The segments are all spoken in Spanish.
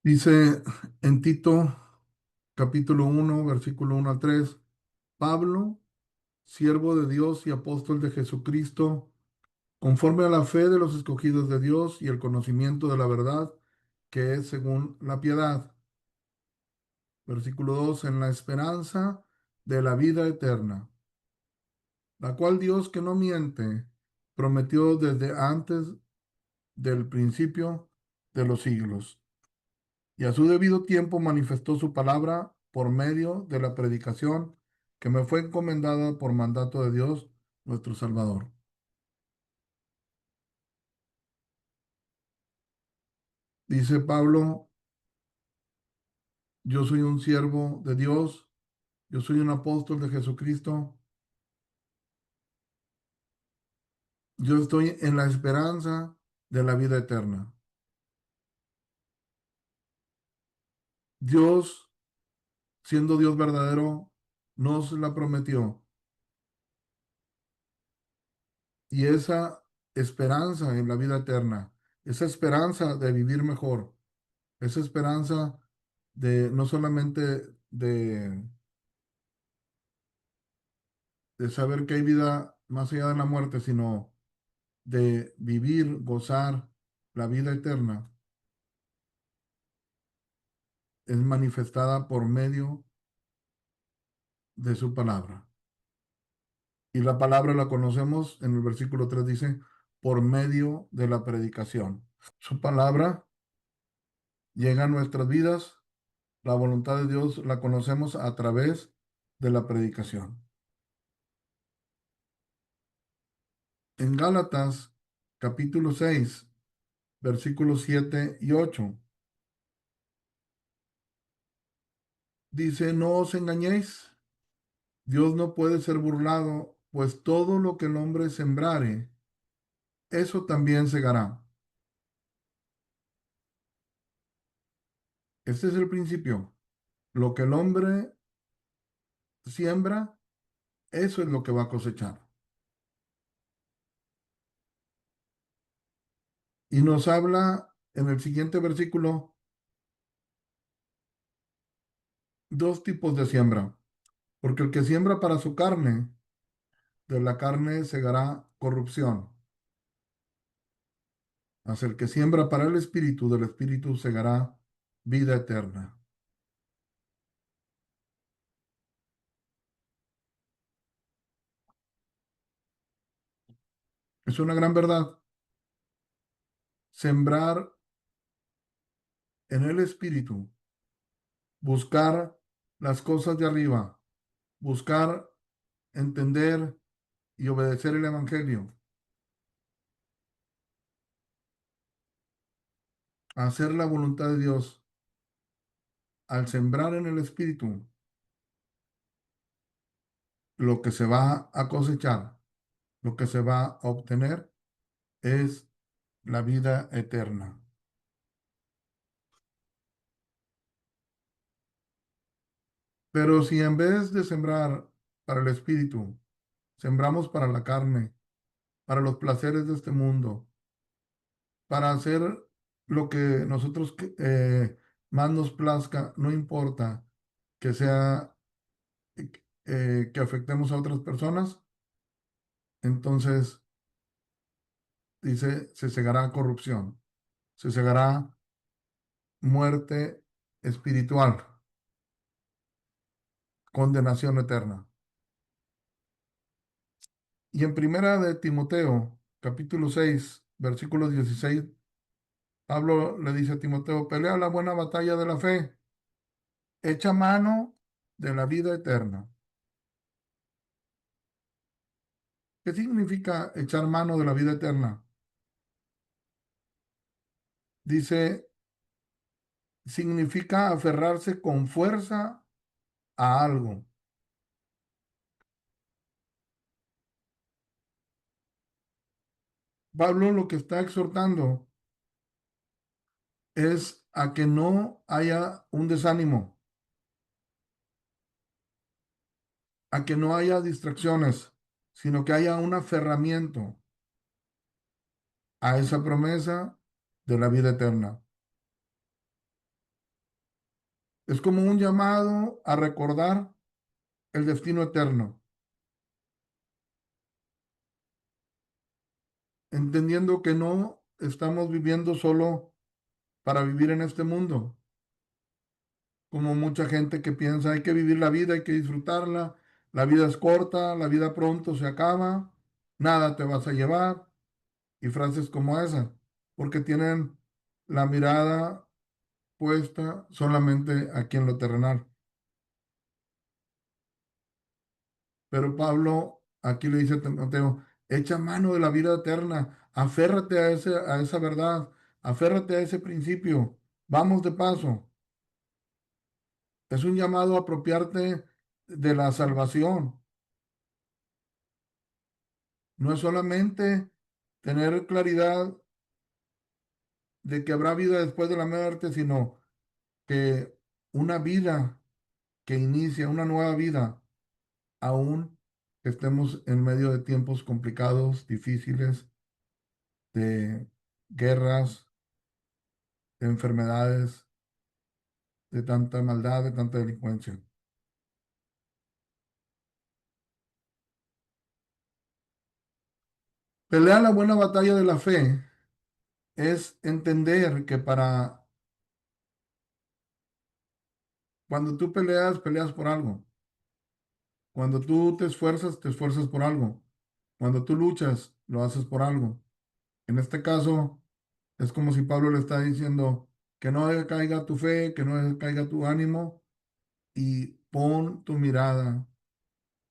Dice en Tito capítulo 1, versículo 1 al 3: Pablo, siervo de Dios y apóstol de Jesucristo, conforme a la fe de los escogidos de Dios y el conocimiento de la verdad, que es según la piedad. Versículo 2: en la esperanza de la vida eterna, la cual Dios, que no miente, prometió desde antes del principio de los siglos, y a su debido tiempo manifestó su palabra por medio de la predicación que me fue encomendada por mandato de Dios nuestro Salvador. Dice Pablo: yo soy un siervo de Dios, yo soy un apóstol de Jesucristo, yo estoy en la esperanza de la vida eterna. Dios, siendo Dios verdadero, nos la prometió, y esa esperanza en la vida eterna, esa esperanza de vivir mejor, esa esperanza de no solamente de saber que hay vida más allá de la muerte, sino de vivir, gozar la vida eterna, es manifestada por medio de su palabra. Y la palabra la conocemos, en el versículo 3 dice, por medio de la predicación. Su palabra llega a nuestras vidas, la voluntad de Dios la conocemos a través de la predicación. En Gálatas capítulo 6, versículos 7 y 8, dice: no os engañéis, Dios no puede ser burlado, pues todo lo que el hombre sembrare, eso también segará. Este es el principio. Lo que el hombre siembra, eso es lo que va a cosechar. Y nos habla en el siguiente versículo dos tipos de siembra. Porque el que siembra para su carne, de la carne segará corrupción. Mas el que siembra para el espíritu, del espíritu segará vida eterna. Es una gran verdad. Sembrar en el espíritu, buscar las cosas de arriba, buscar entender y obedecer el evangelio, hacer la voluntad de Dios. Al sembrar en el espíritu, lo que se va a cosechar, lo que se va a obtener es la vida eterna. Pero si en vez de sembrar para el espíritu, sembramos para la carne, para los placeres de este mundo, para hacer lo que nosotros más nos plazca, no importa que sea que afectemos a otras personas, entonces dice, se cegará corrupción, se cegará muerte espiritual, condenación eterna. Y en primera de Timoteo, capítulo 6, versículo 16, Pablo le dice a Timoteo: pelea la buena batalla de la fe, echa mano de la vida eterna. ¿Qué significa echar mano de la vida eterna? Dice, significa aferrarse con fuerza a algo. Pablo lo que está exhortando es a que no haya un desánimo, a que no haya distracciones, sino que haya un aferramiento a esa promesa de la vida eterna. Es como un llamado a recordar el destino eterno, entendiendo que no estamos viviendo solo para vivir en este mundo, como mucha gente que piensa hay que vivir la vida, hay que disfrutarla, la vida es corta, la vida pronto se acaba, nada te vas a llevar, y frases como esa, porque tienen la mirada puesta solamente aquí en lo terrenal. Pero Pablo aquí le dice a Timoteo, echa mano de la vida eterna, aférrate a esa verdad, aférrate a ese principio, vamos de paso. Es un llamado a apropiarte de la salvación. No es solamente tener claridad de que habrá vida después de la muerte, sino que una vida que inicia, una nueva vida, aún que estemos en medio de tiempos complicados, difíciles, de guerras, de enfermedades, de tanta maldad, de tanta delincuencia. Pelear la buena batalla de la fe es entender que para cuando tú peleas, peleas por algo. Cuando tú te esfuerzas por algo. Cuando tú luchas, lo haces por algo. En este caso, es como si Pablo le está diciendo que no decaiga tu fe, que no decaiga tu ánimo y pon tu mirada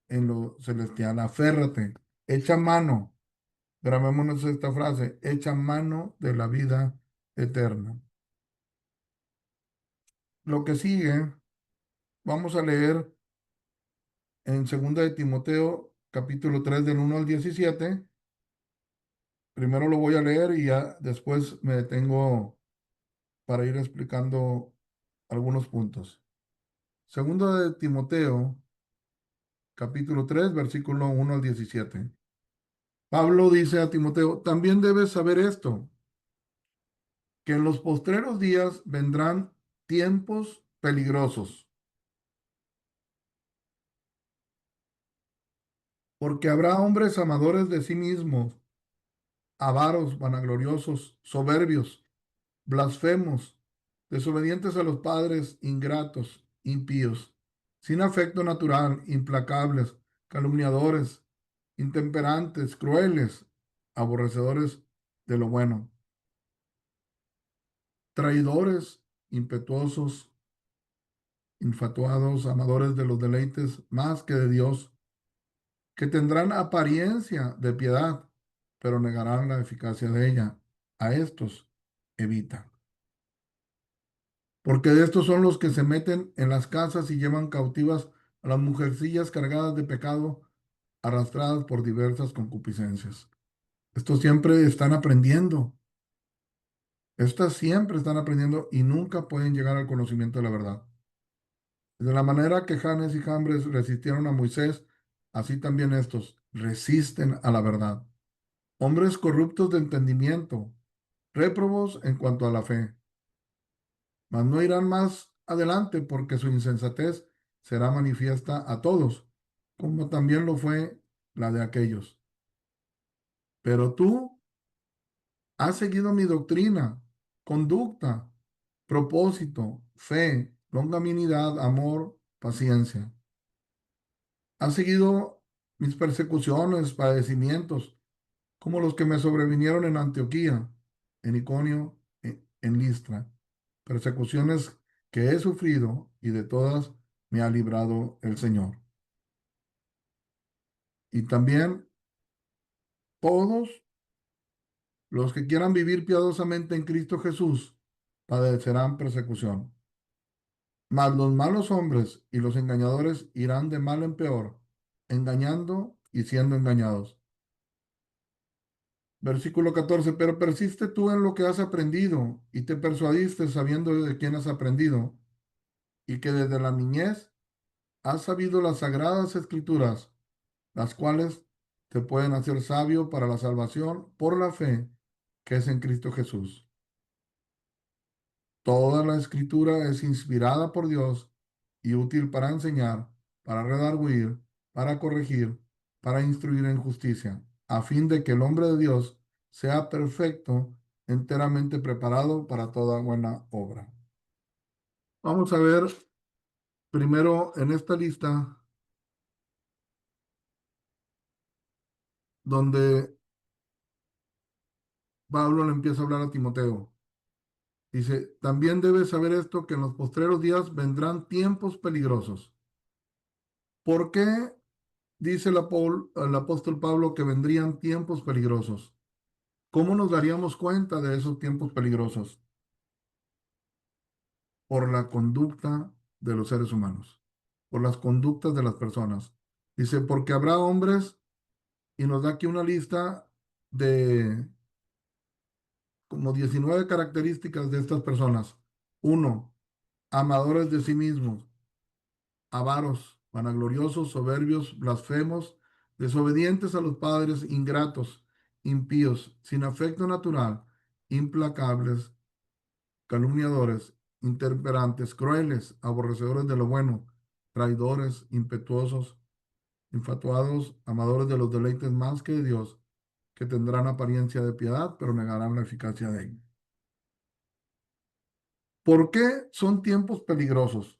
en lo celestial. Aférrate, echa mano. Grabémonos esta frase, echa mano de la vida eterna. Lo que sigue, vamos a leer en 2 de Timoteo, capítulo 3 del 1 al 17. Primero lo voy a leer y ya después me detengo para ir explicando algunos puntos. Segundo de Timoteo, capítulo 3 versículo 1 al 17. Pablo dice a Timoteo, también debes saber esto, que en los postreros días vendrán tiempos peligrosos, porque habrá hombres amadores de sí mismos, avaros, vanagloriosos, soberbios, blasfemos, desobedientes a los padres, ingratos, impíos, sin afecto natural, implacables, calumniadores, intemperantes, crueles, aborrecedores de lo bueno, traidores, impetuosos, infatuados, amadores de los deleites más que de Dios, que tendrán apariencia de piedad, pero negarán la eficacia de ella. A estos evita. Porque de estos son los que se meten en las casas y llevan cautivas a las mujercillas cargadas de pecado, arrastradas por diversas concupiscencias. Estos siempre están aprendiendo. Estas siempre están aprendiendo y nunca pueden llegar al conocimiento de la verdad. De la manera que Janes y Jambres resistieron a Moisés, así también estos resisten a la verdad. Hombres corruptos de entendimiento, réprobos en cuanto a la fe, mas no irán más adelante porque su insensatez será manifiesta a todos, como también lo fue la de aquellos. Pero tú has seguido mi doctrina, conducta, propósito, fe, longanimidad, amor, paciencia. Has seguido mis persecuciones, padecimientos, como los que me sobrevinieron en Antioquía, en Iconio, en Listra, persecuciones que he sufrido y de todas me ha librado el Señor. Y también todos los que quieran vivir piadosamente en Cristo Jesús padecerán persecución. Mas los malos hombres y los engañadores irán de mal en peor, engañando y siendo engañados. Versículo 14, pero persiste tú en lo que has aprendido y te persuadiste sabiendo de quién has aprendido y que desde la niñez has sabido las sagradas escrituras, las cuales te pueden hacer sabio para la salvación por la fe que es en Cristo Jesús. Toda la escritura es inspirada por Dios y útil para enseñar, para redarguir, para corregir, para instruir en justicia, a fin de que el hombre de Dios sea perfecto, enteramente preparado para toda buena obra. Vamos a ver primero en esta lista donde Pablo le empieza a hablar a Timoteo. Dice, también debes saber esto, que en los postreros días vendrán tiempos peligrosos. ¿Por qué dice el apóstol Pablo que vendrían tiempos peligrosos? ¿Cómo nos daríamos cuenta de esos tiempos peligrosos? Por la conducta de los seres humanos, por las conductas de las personas. Dice, porque habrá hombres, y nos da aquí una lista de como 19 características de estas personas. Uno, amadores de sí mismos, avaros, vanagloriosos, soberbios, blasfemos, desobedientes a los padres, ingratos, impíos, sin afecto natural, implacables, calumniadores, intemperantes, crueles, aborrecedores de lo bueno, traidores, impetuosos, infatuados, amadores de los deleites más que de Dios, que tendrán apariencia de piedad, pero negarán la eficacia de ella. ¿Por qué son tiempos peligrosos?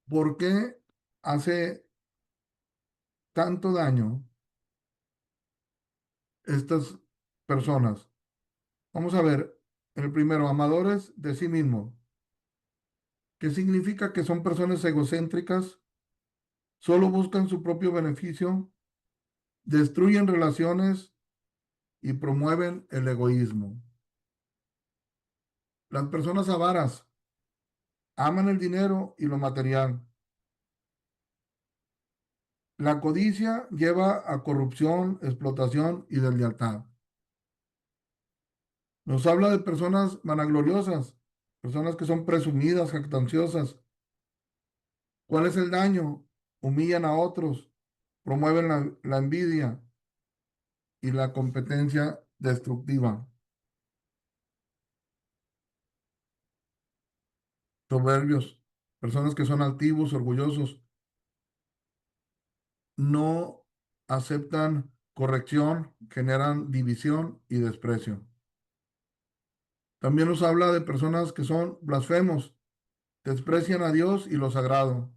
¿Por qué hace tanto daño estas personas? Vamos a ver, el primero, amadores de sí mismo. ¿Qué significa? Que son personas egocéntricas, solo buscan su propio beneficio, destruyen relaciones y promueven el egoísmo. Las personas avaras aman el dinero y lo material. La codicia lleva a corrupción, explotación y deslealtad. Nos habla de personas vanagloriosas, personas que son presumidas, jactanciosas. ¿Cuál es el daño? Humillan a otros, promueven la envidia y la competencia destructiva. Soberbios, personas que son altivos, orgullosos, no aceptan corrección, generan división y desprecio. También nos habla de personas que son blasfemos, desprecian a Dios y lo sagrado.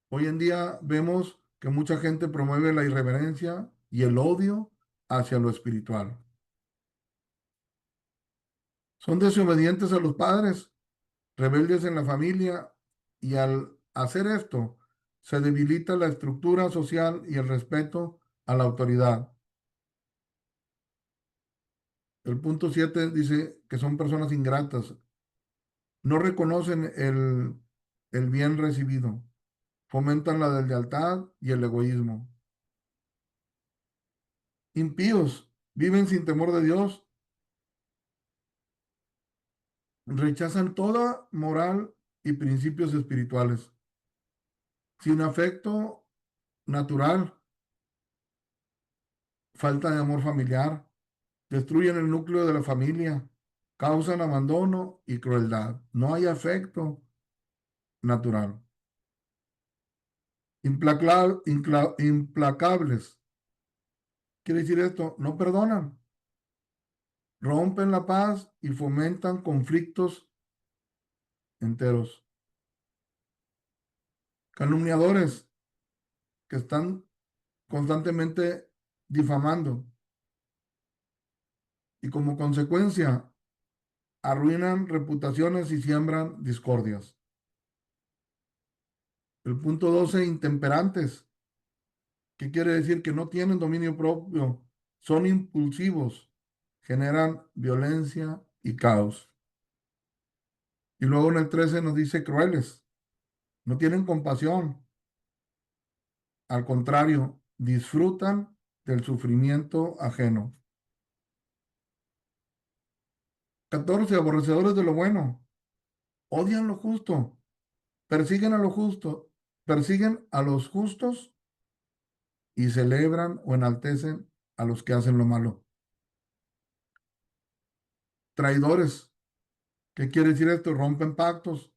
Hoy en día vemos que mucha gente promueve la irreverencia y el odio hacia lo espiritual. Son desobedientes a los padres, rebeldes en la familia, y al hacer esto se debilita la estructura social y el respeto a la autoridad. El punto 7 dice que son personas ingratas, no reconocen el bien recibido, fomentan la deslealtad y el egoísmo. Impíos, viven sin temor de Dios, rechazan toda moral y principios espirituales, sin afecto natural, falta de amor familiar, destruyen el núcleo de la familia, causan abandono y crueldad. No hay afecto natural. Implacables. Quiere decir esto, no perdonan, rompen la paz y fomentan conflictos enteros. Calumniadores que están constantemente difamando y como consecuencia arruinan reputaciones y siembran discordias. El punto 12, intemperantes. ¿Qué quiere decir? Que no tienen dominio propio, son impulsivos, generan violencia y caos. Y luego en el 13 nos dice crueles, no tienen compasión, al contrario, disfrutan del sufrimiento ajeno. 14, aborrecedores de lo bueno, odian lo justo, persiguen a lo justo, persiguen a los justos y celebran o enaltecen a los que hacen lo malo. traidores. ¿Qué quiere decir esto? Rompen pactos,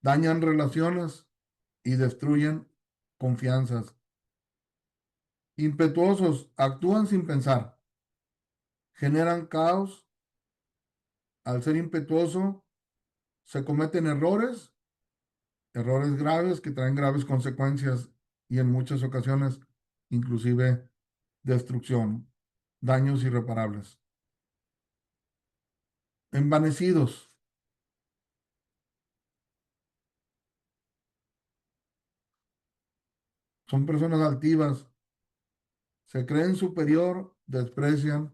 dañan relaciones y destruyen confianzas. Impetuosos, actúan sin pensar, generan caos. Al ser impetuoso, se cometen errores, errores graves que traen graves consecuencias y en muchas ocasiones inclusive destrucción, daños irreparables. Envanecidos, son personas altivas, se creen superior, desprecian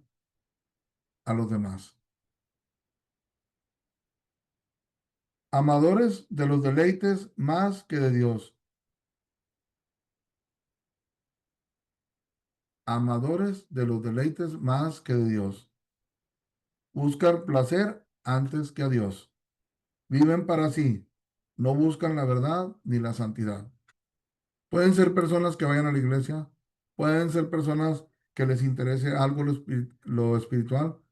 a los demás. Amadores de los deleites más que de Dios. Amadores de los deleites más que de Dios. Buscan placer antes que a Dios. Viven para sí. No buscan la verdad ni la santidad. Pueden ser personas que vayan a la iglesia. Pueden ser personas que les interese algo lo espiritual,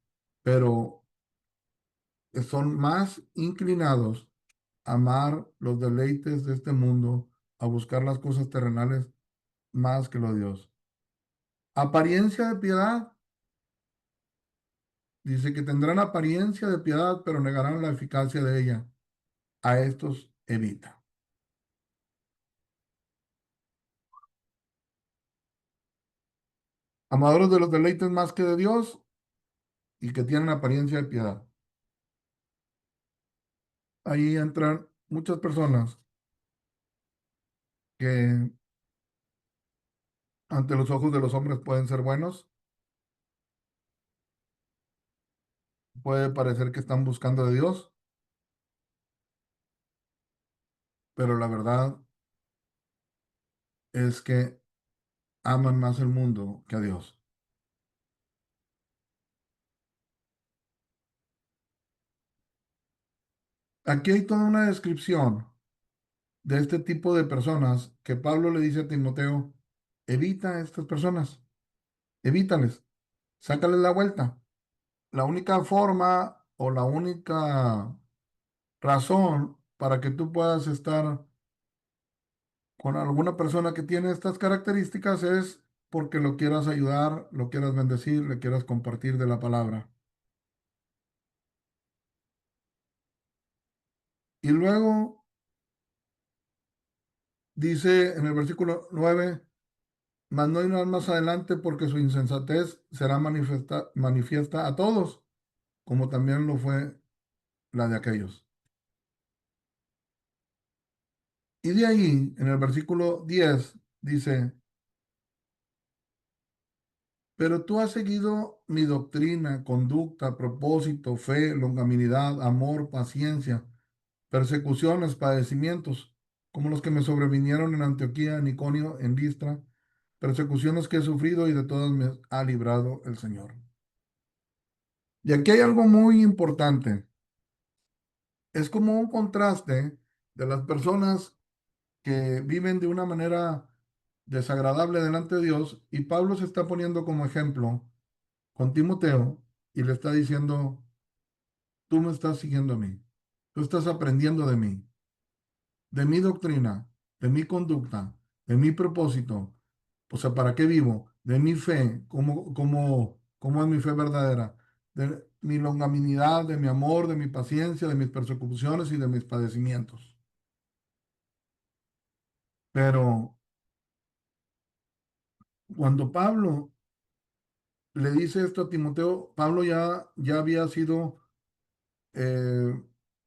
pero son más inclinados a amar los deleites de este mundo, a buscar las cosas terrenales más que lo de Dios. Apariencia de piedad. Dice que tendrán apariencia de piedad, pero negarán la eficacia de ella. A estos evita. Amadores de los deleites más que de Dios y que tienen apariencia de piedad. Ahí entran muchas personas que ante los ojos de los hombres pueden ser buenos, puede parecer que están buscando de Dios, pero la verdad es que aman más el mundo que a Dios. Aquí hay toda una descripción de este tipo de personas que Pablo le dice a Timoteo, evita a estas personas, evítales, sácales la vuelta. La única forma o la única razón para que tú puedas estar con alguna persona que tiene estas características es porque lo quieras ayudar, lo quieras bendecir, le quieras compartir de la palabra. Y luego dice en el versículo 9, mas no irán más adelante porque su insensatez será manifiesta a todos, como también lo fue la de aquellos. Y de ahí, en el versículo 10, dice, pero tú has seguido mi doctrina, conducta, propósito, fe, longanimidad, amor, paciencia, persecuciones, padecimientos, como los que me sobrevinieron en Antioquía, en Iconio, en Listra, persecuciones que he sufrido y de todas me ha librado el Señor. Y aquí hay algo muy importante. Es como un contraste de las personas que viven de una manera desagradable delante de Dios y Pablo se está poniendo como ejemplo con Timoteo y le está diciendo, tú me estás siguiendo a mí, tú estás aprendiendo de mi doctrina, de mi conducta, de mi propósito, o sea, ¿para qué vivo? De mi fe, cómo es mi fe verdadera, de mi longanimidad, de mi amor, de mi paciencia, de mis persecuciones y de mis padecimientos. Pero cuando Pablo le dice esto a Timoteo, Pablo ya había sido eh,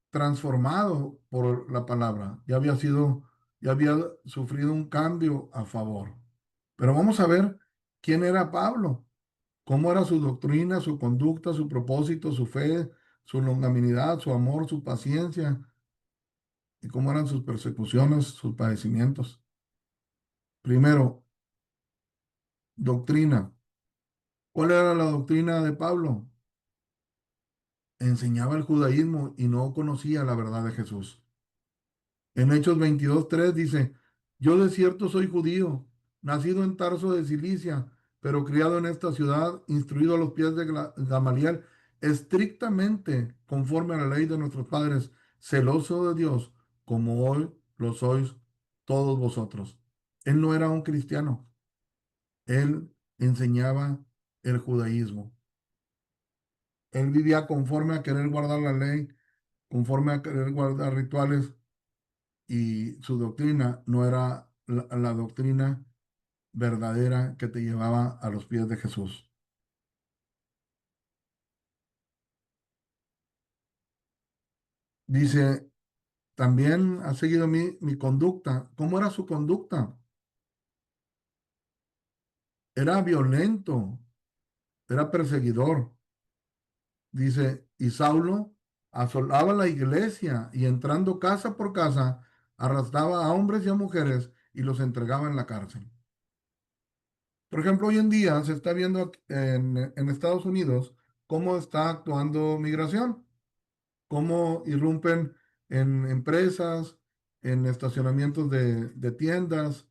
transformado por la palabra, ya había sufrido un cambio a favor. Pero vamos a ver quién era Pablo, cómo era su doctrina, su conducta, su propósito, su fe, su longanimidad, su amor, su paciencia y cómo eran sus persecuciones, sus padecimientos. Primero, doctrina. ¿Cuál era la doctrina de Pablo? Enseñaba el judaísmo y no conocía la verdad de Jesús. En Hechos 22:3 dice, yo de cierto soy judío, nacido en Tarso de Cilicia, pero criado en esta ciudad, instruido a los pies de Gamaliel estrictamente conforme a la ley de nuestros padres, celoso de Dios, como hoy lo sois todos vosotros. Él no era un cristiano, él enseñaba el judaísmo. Él vivía conforme a querer guardar la ley, conforme a querer guardar rituales, y su doctrina no era la doctrina verdadera que te llevaba a los pies de Jesús. Dice, también ha seguido mi conducta. ¿Cómo era su conducta? Era violento, era perseguidor. Dice, y Saulo asolaba la iglesia y entrando casa por casa, arrastraba a hombres y a mujeres y los entregaba en la cárcel. Por ejemplo, hoy en día se está viendo en Estados Unidos cómo está actuando migración, cómo irrumpen en empresas, en estacionamientos de tiendas,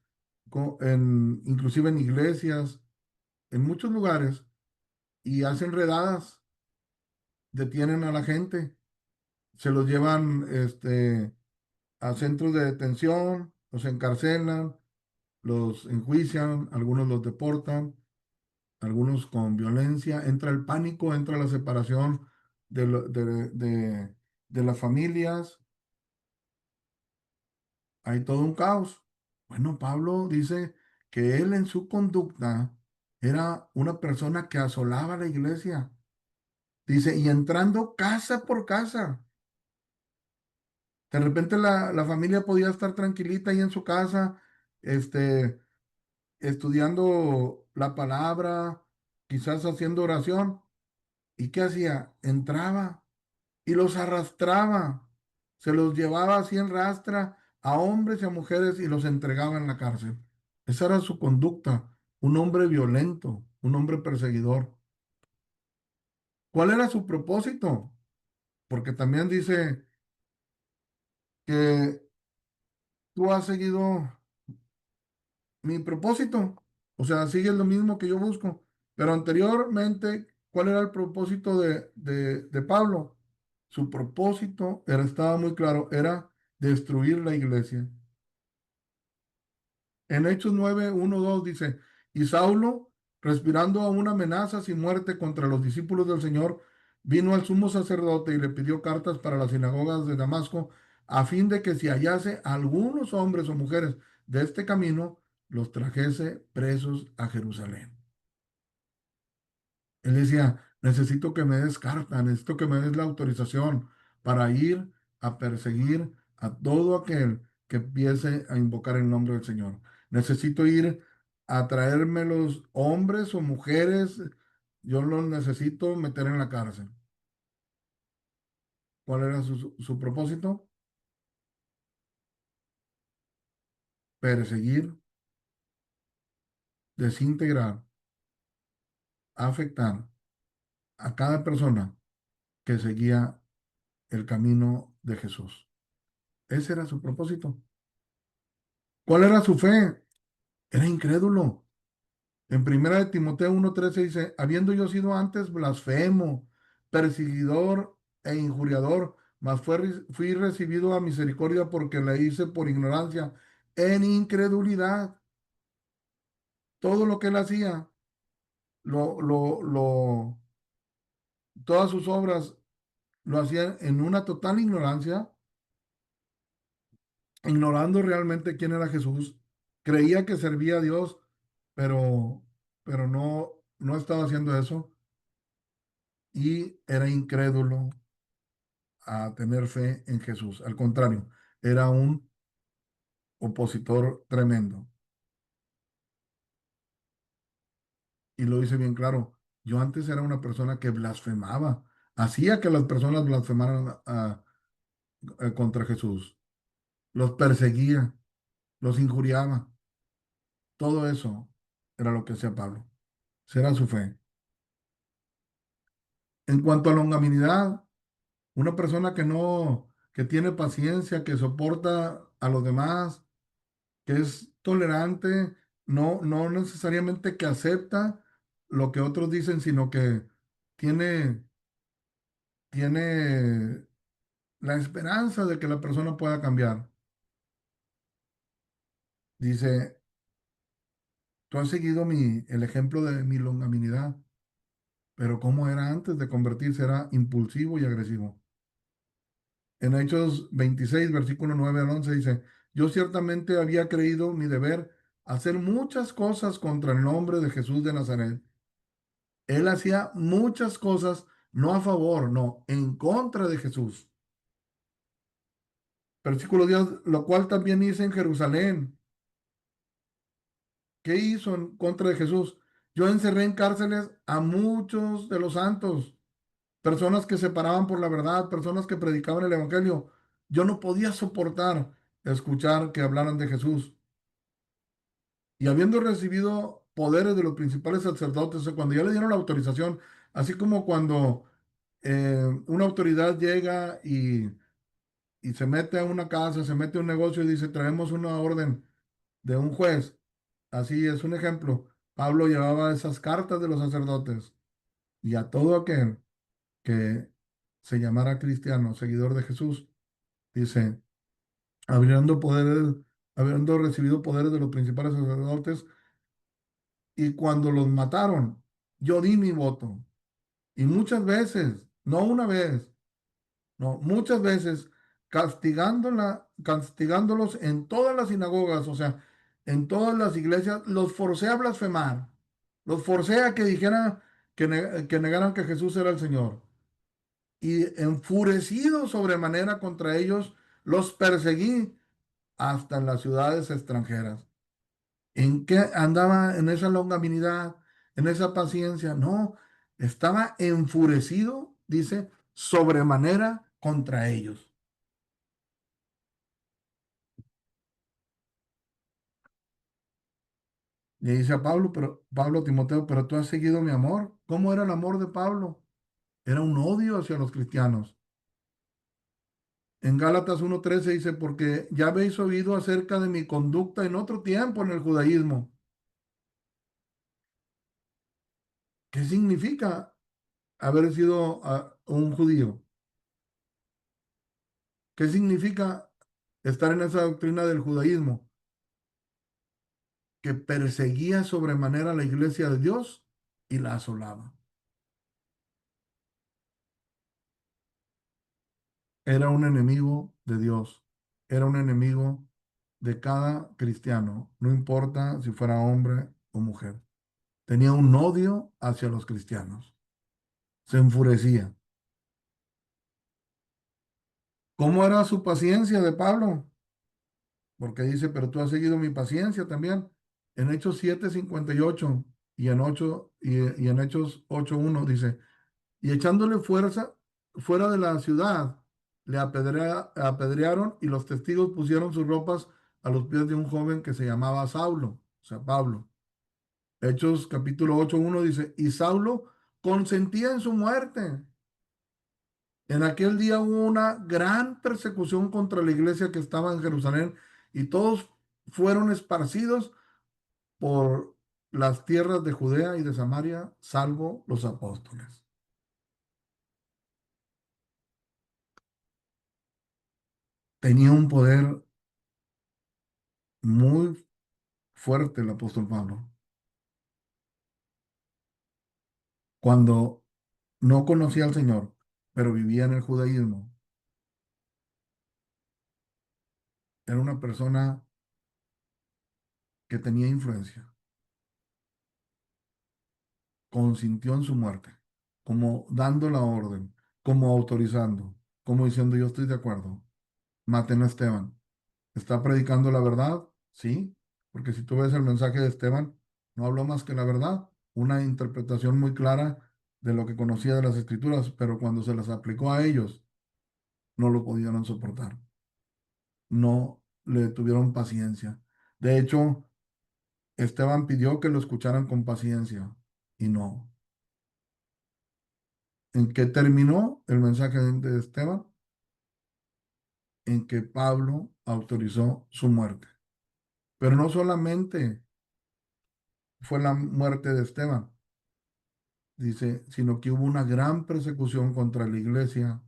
inclusive en iglesias, en muchos lugares, y hacen redadas, detienen a la gente, se los llevan a centros de detención, los encarcelan, los enjuician, algunos los deportan, algunos con violencia, entra el pánico, entra la separación de las familias, hay todo un caos. Bueno, Pablo dice que él en su conducta era una persona que asolaba la iglesia. Dice, y entrando casa por casa. De repente la familia podía estar tranquilita ahí en su casa, este, estudiando la palabra, quizás haciendo oración. ¿Y qué hacía? Entraba y los arrastraba, se los llevaba así en rastra a hombres y a mujeres y los entregaba en la cárcel. Esa era su conducta, un hombre violento, un hombre perseguidor. ¿Cuál era su propósito? Porque también dice que tú has seguido mi propósito, o sea, sigues lo mismo que yo busco. Pero anteriormente, ¿cuál era el propósito de Pablo? Su propósito estaba muy claro, era destruir la iglesia. En Hechos 9, 1, 2 dice, y Saulo, respirando aún amenazas y muerte contra los discípulos del Señor, vino al sumo sacerdote y le pidió cartas para las sinagogas de Damasco, a fin de que si hallase algunos hombres o mujeres de este camino, los trajese presos a Jerusalén. Él decía, necesito que me des carta, necesito que me des la autorización para ir a perseguir a todo aquel que empiece a invocar el nombre del Señor. Necesito ir a traerme los hombres o mujeres, yo los necesito meter en la cárcel. ¿Cuál era su propósito? Perseguir, desintegrar, afectar a cada persona que seguía el camino de Jesús. Ese era su propósito. ¿Cuál era su fe? Era incrédulo. En primera de Timoteo 1:13 dice, habiendo yo sido antes blasfemo, perseguidor e injuriador, mas fui recibido a misericordia porque la hice por ignorancia, en incredulidad. Todo lo que él hacía, lo, lo, lo, todas sus obras lo hacía en una total ignorancia, ignorando realmente quién era Jesús. Creía que servía a Dios, pero, pero no estaba haciendo eso y era incrédulo a tener fe en Jesús. Al contrario, era un opositor tremendo. Y lo dice bien claro. Yo antes era una persona que blasfemaba, hacía que las personas blasfemaran contra Jesús. Los perseguía, los injuriaba. Todo eso era lo que hacía Pablo. Será su fe. En cuanto a longanimidad, una persona que tiene paciencia, que soporta a los demás, que es tolerante, no necesariamente que acepta lo que otros dicen, sino que tiene tiene la esperanza de que la persona pueda cambiar. Dice, tú has seguido el ejemplo de mi longanimidad, pero ¿cómo era antes de convertirse? Era impulsivo y agresivo. En Hechos 26, versículo 9 al 11 dice, yo ciertamente había creído mi deber hacer muchas cosas contra el nombre de Jesús de Nazaret. Él hacía muchas cosas, no a favor, no, en contra de Jesús. Versículo 10, lo cual también hice en Jerusalén. ¿Qué hizo en contra de Jesús? Yo encerré en cárceles a muchos de los santos, personas que se paraban por la verdad, personas que predicaban el evangelio. Yo no podía soportar escuchar que hablaran de Jesús. Y habiendo recibido poderes de los principales sacerdotes, o sea, cuando ya le dieron la autorización, así como cuando una autoridad llega y se mete a una casa, se mete a un negocio y dice, traemos una orden de un juez. Así es un ejemplo. Pablo llevaba esas cartas de los sacerdotes y a todo aquel que se llamara cristiano, seguidor de Jesús, dice, habiendo poderes, habiendo recibido poderes de los principales sacerdotes, y cuando los mataron, yo di mi voto. Y muchas veces, no una vez, no, muchas veces, castigándolos en todas las sinagogas, o sea, en todas las iglesias, los forcé a blasfemar, los forcé a que dijeran, que negaran que Jesús era el Señor. Y enfurecido sobremanera contra ellos, los perseguí hasta en las ciudades extranjeras. ¿En qué andaba en esa longanimidad, en esa paciencia? No, estaba enfurecido, dice, sobremanera contra ellos. Le dice a Pablo, pero Pablo a Timoteo, pero tú has seguido mi amor. ¿Cómo era el amor de Pablo? Era un odio hacia los cristianos. En Gálatas 1:13 dice, porque ya habéis oído acerca de mi conducta en otro tiempo en el judaísmo. ¿Qué significa haber sido un judío? ¿Qué significa estar en esa doctrina del judaísmo? Que perseguía sobremanera la iglesia de Dios y la asolaba. Era un enemigo de Dios, era un enemigo de cada cristiano, no importa si fuera hombre o mujer. Tenía un odio hacia los cristianos, se enfurecía. ¿Cómo era su paciencia de Pablo? Porque dice, pero tú has seguido mi paciencia también. En Hechos 7:58 y en 8 y en Hechos 8:1 dice, y echándole fuerza fuera de la ciudad, le apedrearon y los testigos pusieron sus ropas a los pies de un joven que se llamaba Saulo, o sea, Pablo. Hechos capítulo 8:1 dice, y Saulo consentía en su muerte. En aquel día hubo una gran persecución contra la iglesia que estaba en Jerusalén y todos fueron esparcidos por las tierras de Judea y de Samaria, salvo los apóstoles. Tenía un poder muy fuerte el apóstol Pablo. Cuando no conocía al Señor, pero vivía en el judaísmo, era una persona que tenía influencia, consintió en su muerte, como dando la orden, como autorizando, como diciendo yo estoy de acuerdo, maten a Esteban. ¿Está predicando la verdad? Sí, porque si tú ves el mensaje de Esteban, no habló más que la verdad, una interpretación muy clara de lo que conocía de las escrituras, pero cuando se las aplicó a ellos, no lo podían soportar, no le tuvieron paciencia. De hecho, Esteban pidió que lo escucharan con paciencia y no. ¿En qué terminó el mensaje de Esteban? En que Pablo autorizó su muerte. Pero no solamente fue la muerte de Esteban, dice, sino que hubo una gran persecución contra la iglesia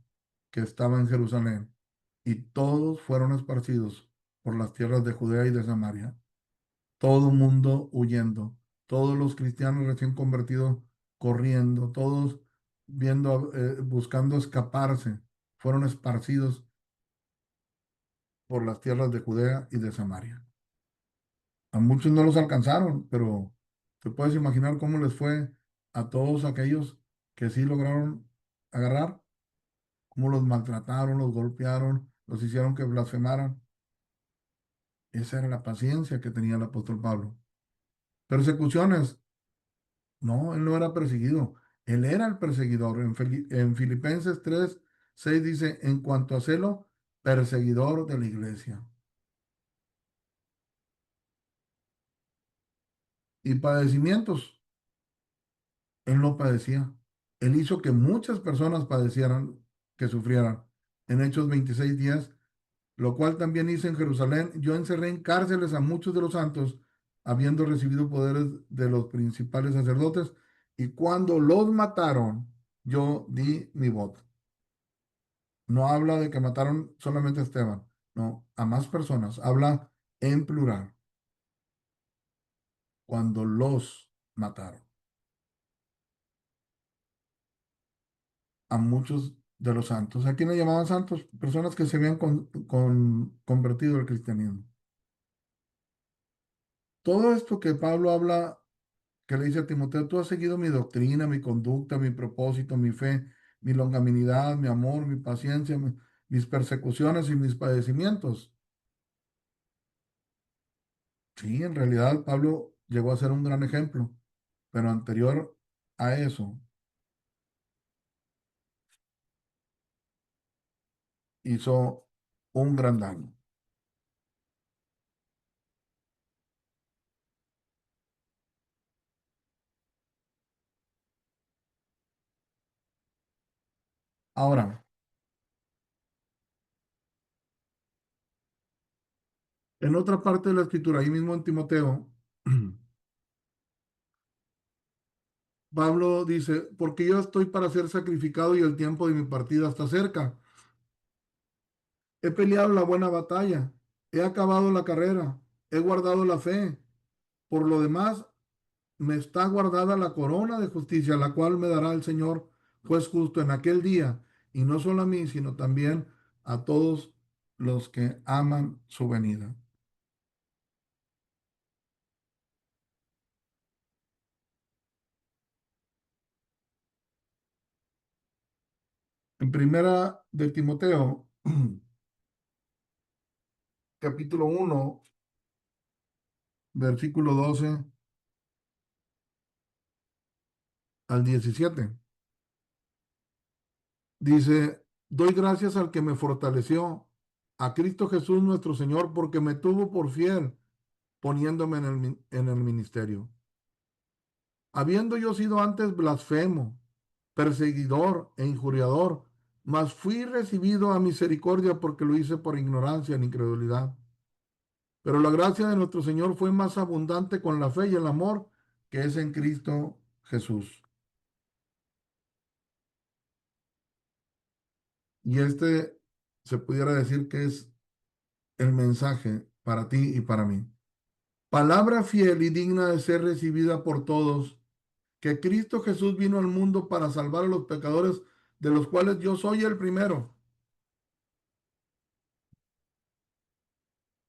que estaba en Jerusalén, y todos fueron esparcidos por las tierras de Judea y de Samaria, todo mundo huyendo, todos los cristianos recién convertidos corriendo, todos buscando escaparse, fueron esparcidos por las tierras de Judea y de Samaria. A muchos no los alcanzaron, pero te puedes imaginar cómo les fue a todos aquellos que sí lograron agarrar, cómo los maltrataron, los golpearon, los hicieron que blasfemaran. Esa era la paciencia que tenía el apóstol Pablo. Persecuciones, no, él no era perseguido, él era el perseguidor. En Filipenses 3:6 dice, en cuanto a celo, perseguidor de la iglesia. Y padecimientos, él no padecía. Él hizo que muchas personas padecieran, que sufrieran. En Hechos 26:10, lo cual también hice en Jerusalén. Yo encerré en cárceles a muchos de los santos, habiendo recibido poderes de los principales sacerdotes, y cuando los mataron, yo di mi voto. No habla de que mataron solamente a Esteban, no, a más personas. Habla en plural, cuando los mataron. A muchos de los santos. ¿A quién le llamaban santos? Personas que se habían convertido al cristianismo. Todo esto que Pablo habla, que le dice a Timoteo, tú has seguido mi doctrina, mi conducta, mi propósito, mi fe, mi longanimidad, mi amor, mi paciencia, mis persecuciones y mis padecimientos. Sí, en realidad Pablo llegó a ser un gran ejemplo, pero anterior a eso hizo un gran daño. Ahora, en otra parte de la escritura, ahí mismo en Timoteo, Pablo dice, porque yo estoy para ser sacrificado y el tiempo de mi partida está cerca. He peleado la buena batalla, he acabado la carrera, he guardado la fe. Por lo demás, me está guardada la corona de justicia, la cual me dará el Señor, juez justo, en aquel día, y no solo a mí, sino también a todos los que aman su venida. En primera de Timoteo, capítulo 1, versículo 12 al 17. Dice, doy gracias al que me fortaleció, a Cristo Jesús nuestro Señor, porque me tuvo por fiel, poniéndome en el ministerio. Habiendo yo sido antes blasfemo, perseguidor e injuriador, mas fui recibido a misericordia porque lo hice por ignorancia e incredulidad. Pero la gracia de nuestro Señor fue más abundante con la fe y el amor que es en Cristo Jesús. Y este se pudiera decir que es el mensaje para ti y para mí. Palabra fiel y digna de ser recibida por todos, que Cristo Jesús vino al mundo para salvar a los pecadores, de los cuales yo soy el primero.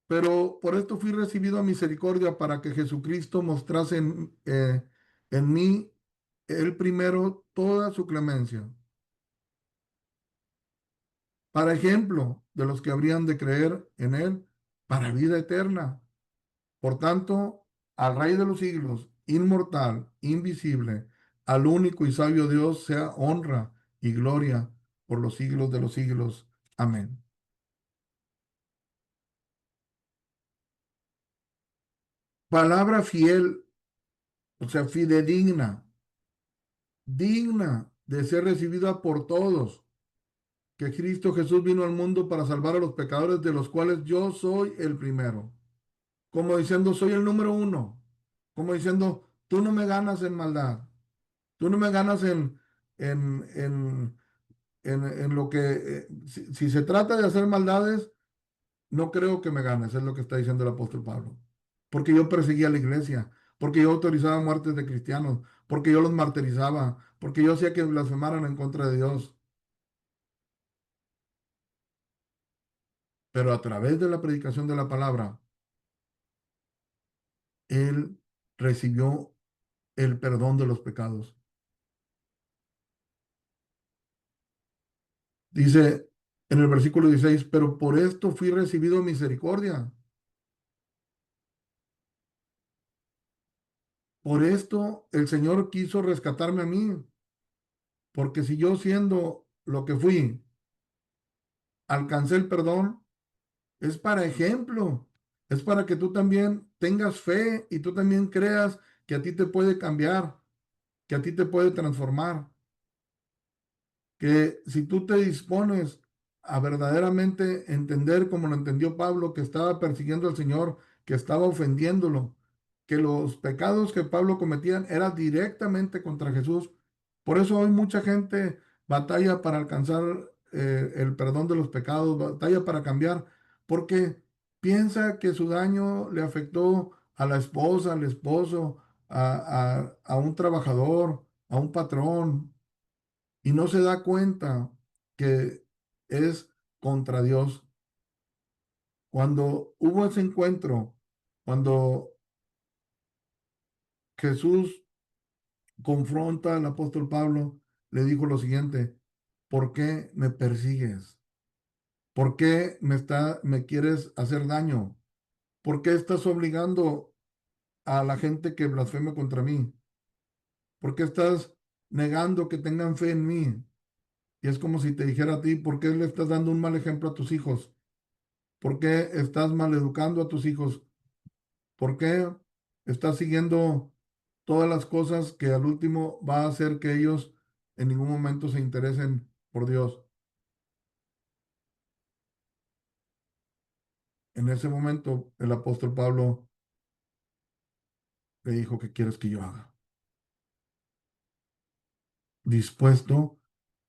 Pero por esto fui recibido a misericordia para que Jesucristo mostrase en mí el primero toda su clemencia, para ejemplo de los que habrían de creer en él para vida eterna. Por tanto, al Rey de los siglos, inmortal, invisible, al único y sabio Dios, sea honra y gloria por los siglos de los siglos. Amén. Palabra fiel, o sea, fidedigna, digna de ser recibida por todos, que Cristo Jesús vino al mundo para salvar a los pecadores, de los cuales yo soy el primero. Como diciendo, soy el número uno. Como diciendo, tú no me ganas en maldad. Tú no me ganas en, en, en lo que, si se trata de hacer maldades, no creo que me ganes, es lo que está diciendo el apóstol Pablo. Porque yo perseguía a la iglesia, porque yo autorizaba muertes de cristianos, porque yo los martirizaba, porque yo hacía que blasfemaran en contra de Dios. Pero a través de la predicación de la palabra, él recibió el perdón de los pecados. Dice en el versículo 16, pero por esto fui recibido misericordia. Por esto el Señor quiso rescatarme a mí, porque si yo siendo lo que fui, alcancé el perdón, es para ejemplo, es para que tú también tengas fe y tú también creas que a ti te puede cambiar, que a ti te puede transformar. Que si tú te dispones a verdaderamente entender como lo entendió Pablo, que estaba persiguiendo al Señor, que estaba ofendiéndolo, que los pecados que Pablo cometía eran directamente contra Jesús. Por eso hoy mucha gente batalla para alcanzar el perdón de los pecados, batalla para cambiar, porque piensa que su daño le afectó a la esposa, al esposo, a un trabajador, a un patrón, y no se da cuenta que es contra Dios. Cuando hubo ese encuentro, cuando Jesús confronta al apóstol Pablo, le dijo lo siguiente: ¿por qué me persigues? ¿Por qué me quieres hacer daño? ¿Por qué estás obligando a la gente que blasfeme contra mí? ¿Por qué estás negando que tengan fe en mí? Y es como si te dijera a ti: ¿por qué le estás dando un mal ejemplo a tus hijos? ¿Por qué estás maleducando a tus hijos? ¿Por qué estás siguiendo todas las cosas que al último va a hacer que ellos en ningún momento se interesen por Dios? En ese momento el apóstol Pablo le dijo: ¿qué quieres que yo haga? Dispuesto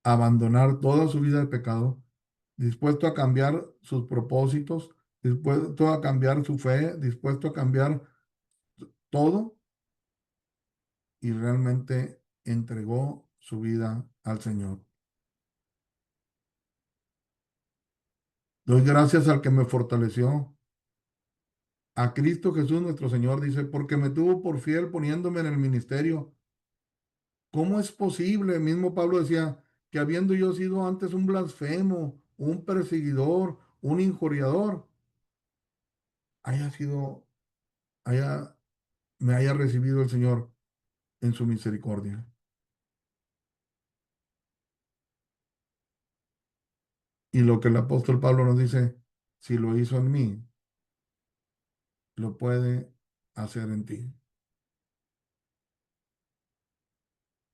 a abandonar toda su vida de pecado, dispuesto a cambiar sus propósitos, dispuesto a cambiar su fe, dispuesto a cambiar todo, y realmente entregó su vida al Señor. Doy gracias al que me fortaleció, a Cristo Jesús nuestro Señor, dice, porque me tuvo por fiel poniéndome en el ministerio. ¿Cómo es posible? Mismo Pablo decía que habiendo yo sido antes un blasfemo, un perseguidor, un injuriador, haya sido, haya, me haya recibido el Señor en su misericordia. Y lo que el apóstol Pablo nos dice: si lo hizo en mí, lo puede hacer en ti.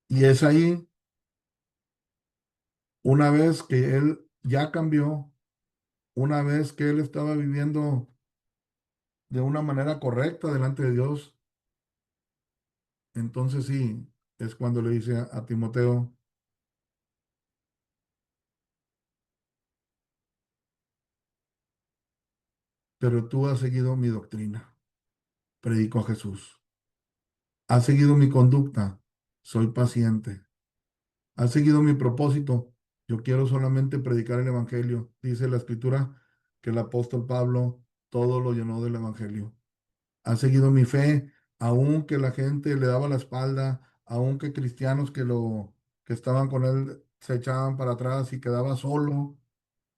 Y es ahí, una vez que él ya cambió, una vez que él estaba viviendo de una manera correcta delante de Dios, entonces sí, es cuando le dice a Timoteo: pero tú has seguido mi doctrina, predicó a Jesús, has seguido mi conducta, soy paciente, has seguido mi propósito, yo quiero solamente predicar el Evangelio. Dice la Escritura que el apóstol Pablo todo lo llenó del Evangelio. Ha seguido mi fe, aunque la gente le daba la espalda, aunque cristianos que estaban con él se echaban para atrás y quedaba solo,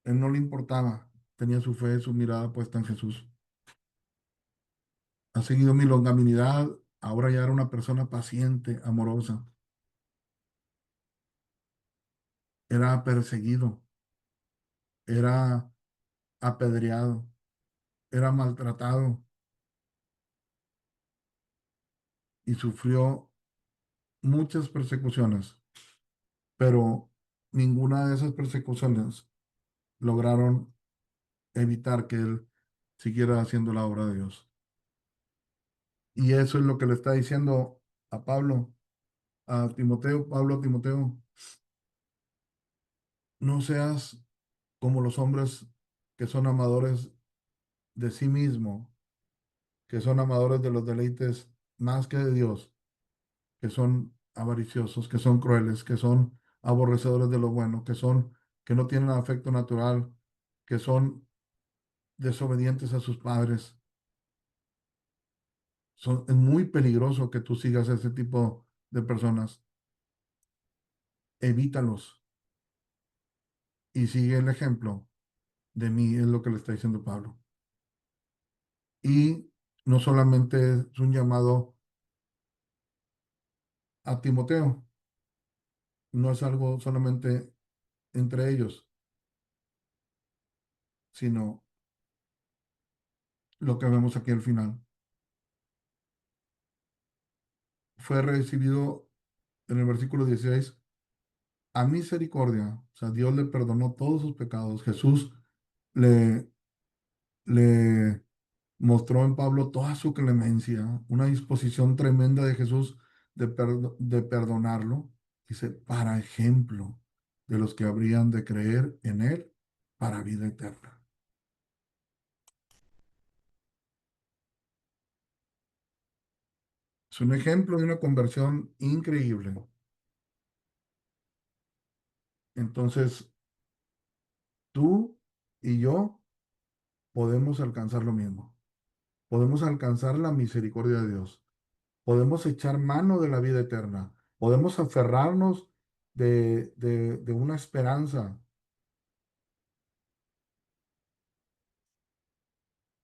él no le importaba. Tenía su fe, su mirada puesta en Jesús. Ha seguido mi longanimidad, ahora ya era una persona paciente, amorosa. Era perseguido, era apedreado, era maltratado y sufrió muchas persecuciones, pero ninguna de esas persecuciones lograron evitar que él siguiera haciendo la obra de Dios. Y eso es lo que le está diciendo a Pablo: a Timoteo, Pablo a Timoteo, no seas como los hombres que son amadores de sí mismo, que son amadores de los deleites más que de Dios, que son avariciosos, que son crueles, que son aborrecedores de lo bueno, que no tienen afecto natural, que son desobedientes a sus padres. Es muy peligroso que tú sigas a ese tipo de personas. Evítalos y sigue el ejemplo de mí, es lo que le está diciendo Pablo. Y no solamente es un llamado a Timoteo, no es algo solamente entre ellos, sino lo que vemos aquí al final. Fue recibido en el versículo 16 a misericordia, o sea, Dios le perdonó todos sus pecados. Jesús le, le mostró en Pablo toda su clemencia, una disposición tremenda de Jesús de perdonarlo. Dice, para ejemplo de los que habrían de creer en él para vida eterna. Es un ejemplo de una conversión increíble. Entonces, tú y yo podemos alcanzar lo mismo. Podemos alcanzar la misericordia de Dios. Podemos echar mano de la vida eterna. Podemos aferrarnos de una esperanza.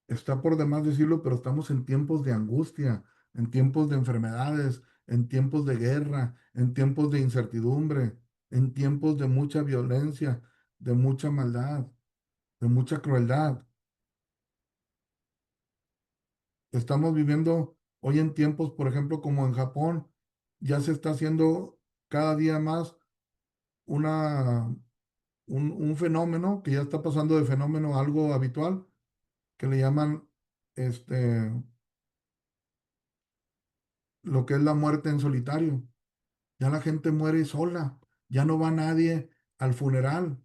Está por demás decirlo, pero estamos en tiempos de angustia, en tiempos de enfermedades, en tiempos de guerra, en tiempos de incertidumbre, en tiempos de mucha violencia, de mucha maldad, de mucha crueldad. Estamos viviendo hoy en tiempos, por ejemplo, como en Japón, ya se está haciendo cada día más una, un fenómeno que ya está pasando de fenómeno a algo habitual, que le llaman este, lo que es la muerte en solitario. Ya la gente muere sola, ya no va nadie al funeral,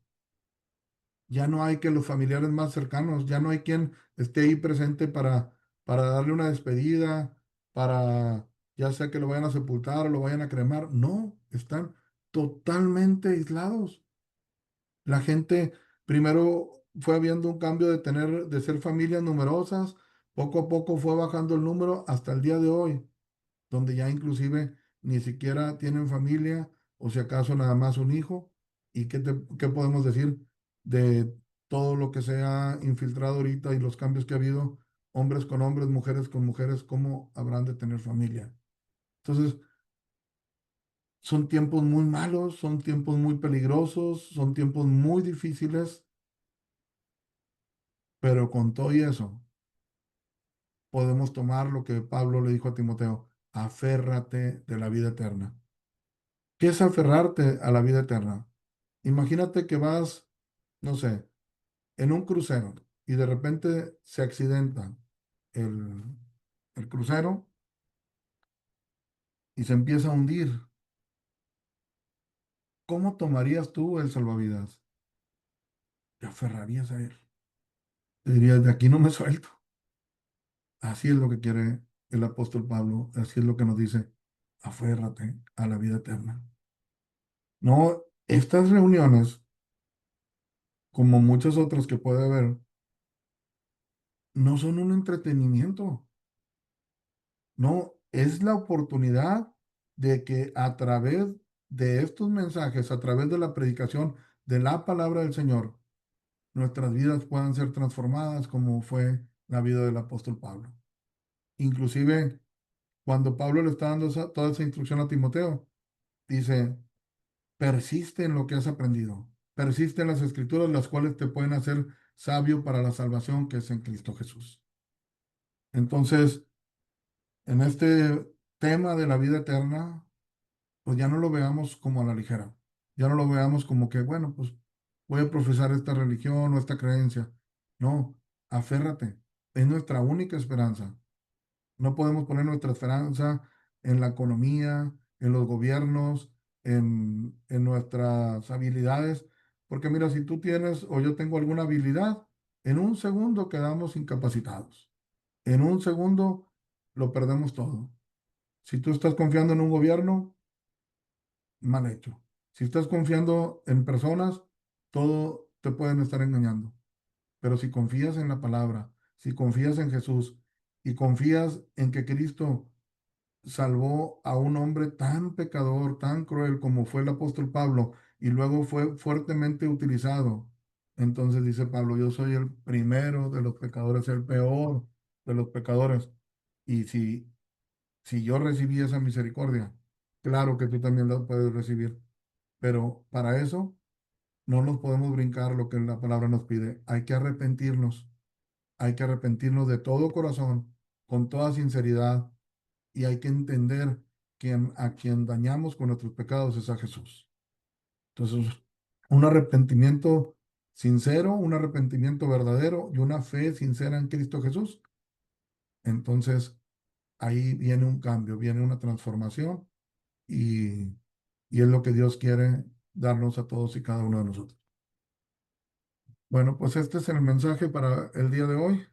ya no hay que los familiares más cercanos, ya no hay quien esté ahí presente para darle una despedida, para ya sea que lo vayan a sepultar o lo vayan a cremar. No, están totalmente aislados. La gente primero fue habiendo un cambio de ser familias numerosas, poco a poco fue bajando el número hasta el día de hoy, donde ya inclusive ni siquiera tienen familia o si acaso nada más un hijo. ¿Y qué podemos decir de todo lo que se ha infiltrado ahorita y los cambios que ha habido, hombres con hombres, mujeres con mujeres, cómo habrán de tener familia? Entonces, son tiempos muy malos, son tiempos muy peligrosos, son tiempos muy difíciles, pero con todo y eso, podemos tomar lo que Pablo le dijo a Timoteo, aférrate de la vida eterna. ¿Qué es aferrarte a la vida eterna? Imagínate que vas, no sé, en un crucero y de repente se accidenta el, el crucero y se empieza a hundir. ¿Cómo tomarías tú el salvavidas? Te aferrarías a él. Te dirías, de aquí no me suelto. Así es lo que quiere el apóstol Pablo, así es lo que nos dice, aférrate a la vida eterna. No, estas reuniones, como muchas otras que puede haber, no son un entretenimiento. No, es la oportunidad de que a través de estos mensajes, a través de la predicación de la palabra del Señor, nuestras vidas puedan ser transformadas como fue la vida del apóstol Pablo. Inclusive, cuando Pablo le está dando toda esa instrucción a Timoteo, dice, persiste en lo que has aprendido, persiste en las escrituras, las cuales te pueden hacer sabio para la salvación que es en Cristo Jesús. Entonces, en este tema de la vida eterna, pues ya no lo veamos como a la ligera, ya no lo veamos como que, bueno, pues voy a profesar esta religión o esta creencia. No, aférrate, es nuestra única esperanza. No podemos poner nuestra esperanza en la economía, en los gobiernos, en nuestras habilidades. Porque mira, si tú tienes o yo tengo alguna habilidad, en un segundo quedamos incapacitados. En un segundo lo perdemos todo. Si tú estás confiando en un gobierno, mal hecho. Si estás confiando en personas, todo te pueden estar engañando. Pero si confías en la palabra, si confías en Jesús y confías en que Cristo salvó a un hombre tan pecador, tan cruel como fue el apóstol Pablo, y luego fue fuertemente utilizado, entonces dice Pablo, yo soy el primero de los pecadores, el peor de los pecadores. Y si yo recibí esa misericordia, claro que tú también la puedes recibir. Pero para eso no nos podemos brincar lo que la palabra nos pide. Hay que arrepentirnos de todo corazón, con toda sinceridad, y hay que entender que a quien dañamos con nuestros pecados es a Jesús. Entonces, un arrepentimiento sincero, un arrepentimiento verdadero y una fe sincera en Cristo Jesús. Entonces, ahí viene un cambio, viene una transformación y, y es lo que Dios quiere darnos a todos y cada uno de nosotros. Bueno, pues este es el mensaje para el día de hoy.